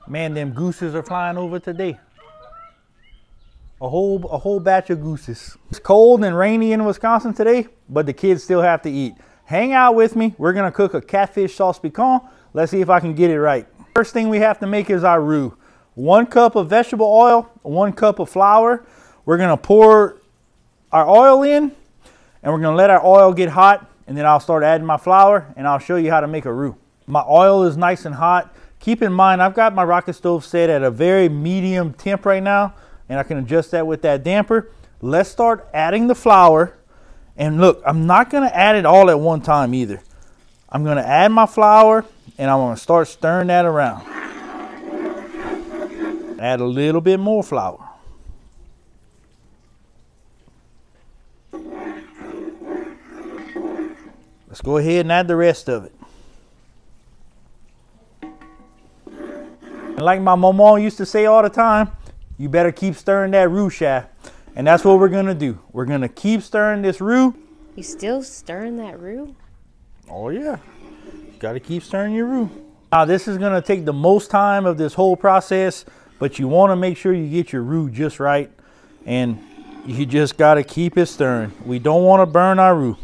Man, them gooses are flying over today. A whole batch of gooses. It's cold and rainy in Wisconsin today, but the kids still have to eat. Hang out with me. We're gonna cook a catfish sauce piquant. Let's see if I can get it right. First thing we have to make is our roux. 1 cup of vegetable oil, 1 cup of flour. We're gonna pour our oil in, and we're gonna let our oil get hot, and then I'll start adding my flour, and I'll show you how to make a roux. My oil is nice and hot. Keep in mind, I've got my rocket stove set at a very medium temp right now, and I can adjust that with that damper. Let's start adding the flour. And look, I'm not gonna add it all at one time either. I'm gonna add my flour, and I'm gonna start stirring that around. Add a little bit more flour. Let's go ahead and add the rest of it. And like my mama used to say all the time, you better keep stirring that roux shaft. And that's what we're gonna do. We're gonna keep stirring this roux. You still stirring that roux? Oh yeah, gotta keep stirring your roux. Now this is gonna take the most time of this whole process, but you wanna make sure you get your roux just right. And you just gotta keep it stirring. We don't wanna burn our roux.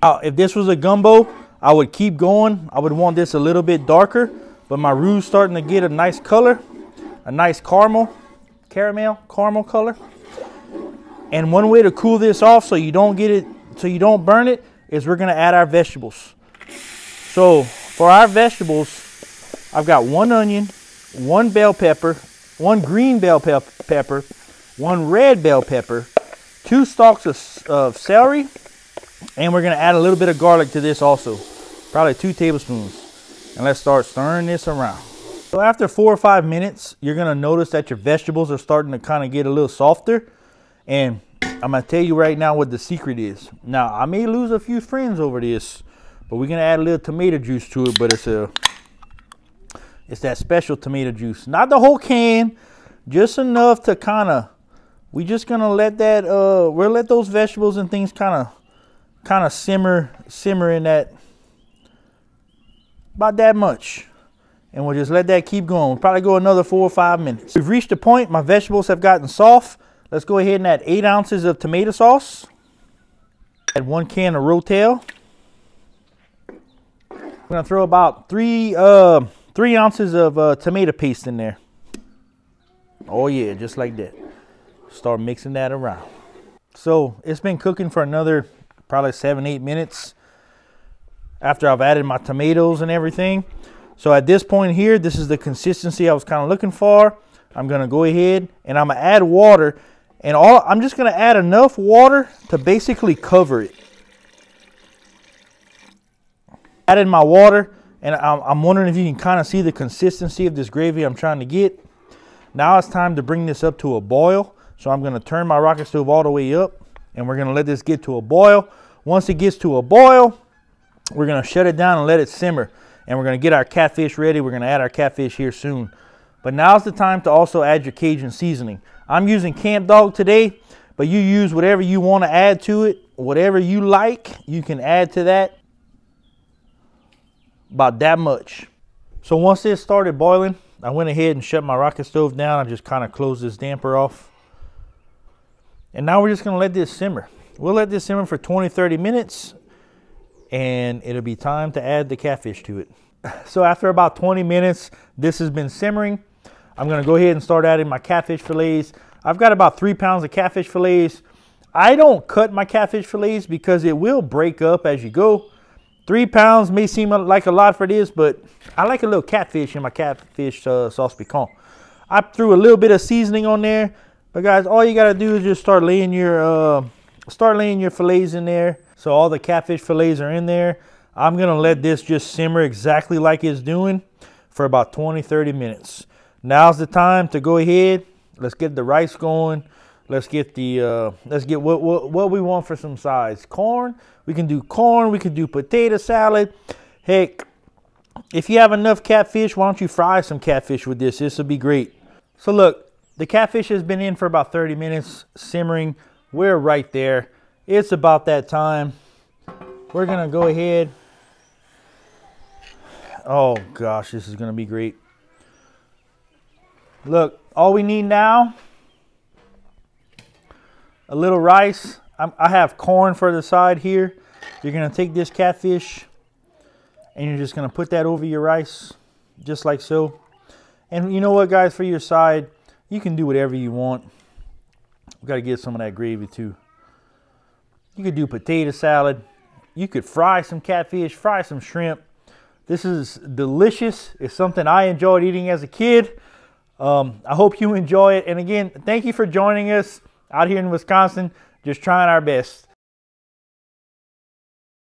Now, if this was a gumbo, I would keep going. I would want this a little bit darker, but my roux is starting to get a nice color, a nice caramel color. And one way to cool this off so you don't get it, so you don't burn it, is we're gonna add our vegetables. So for our vegetables, I've got 1 onion, 1 bell pepper, 1 green bell pepper, 1 red bell pepper, 2 stalks of celery, and we're gonna add a little bit of garlic to this also, probably 2 tablespoons. And let's start stirring this around. So after 4 or 5 minutes, you're gonna notice that your vegetables are starting to kind of get a little softer. And I'm gonna tell you right now what the secret is. Now, I may lose a few friends over this, but we're gonna add a little tomato juice to it, but it's that special tomato juice. Not the whole can, just enough to kind of, we just gonna let that, we'll let those vegetables and things kind of simmer in that, about that much. And we'll just let that keep going. We'll probably go another 4 or 5 minutes. We've reached a point, my vegetables have gotten soft. Let's go ahead and add 8 ounces of tomato sauce. Add 1 can of Rotel. We're gonna throw about 3 ounces of tomato paste in there. Oh yeah, just like that. Start mixing that around. So it's been cooking for another probably 7 or 8 minutes after I've added my tomatoes and everything. So at this point here, this is the consistency I was kind of looking for. I'm gonna go ahead and I'm gonna add water, and I'm just gonna add enough water to basically cover it. Added my water, and I'm wondering if you can kind of see the consistency of this gravy I'm trying to get. Now it's time to bring this up to a boil. So I'm gonna turn my rocket stove all the way up, and we're gonna let this get to a boil. Once it gets to a boil, we're gonna shut it down and let it simmer. And we're gonna get our catfish ready. We're gonna add our catfish here soon. But now's the time to also add your Cajun seasoning. I'm using Camp Dog today, but you use whatever you want to add to it. Whatever you like, you can add to that. About that much. So once this started boiling, I went ahead and shut my rocket stove down. I just kind of closed this damper off. And now we're just gonna let this simmer. We'll let this simmer for 20-30 minutes, and it'll be time to add the catfish to it. So after about 20 minutes, this has been simmering. I'm gonna go ahead and start adding my catfish fillets. I've got about 3 pounds of catfish fillets. I don't cut my catfish fillets because it will break up as you go. 3 pounds may seem like a lot for this, but I like a little catfish in my catfish sauce piquant. I threw a little bit of seasoning on there, but guys, all you gotta do is just start laying your fillets in there. So all the catfish fillets are in there. I'm gonna let this just simmer exactly like it's doing for about 20-30 minutes. Now's the time to go ahead. Let's get the rice going. Let's get what we want for some sides. Corn. We can do corn. We can do potato salad. Heck, if you have enough catfish, why don't you fry some catfish with this? This will be great. So look, the catfish has been in for about 30 minutes simmering. We're right there. It's about that time. We're gonna go ahead. Oh gosh, this is gonna be great. Look, all we need now, a little rice. I have corn for the side here. You're going to take this catfish and you're just going to put that over your rice, just like so. And you know what, guys, for your side, you can do whatever you want. We got to get some of that gravy too. You could do potato salad. You could fry some catfish, fry some shrimp. This is delicious. It's something I enjoyed eating as a kid. I hope you enjoy it. And again, thank you for joining us out here in Wisconsin, just trying our best.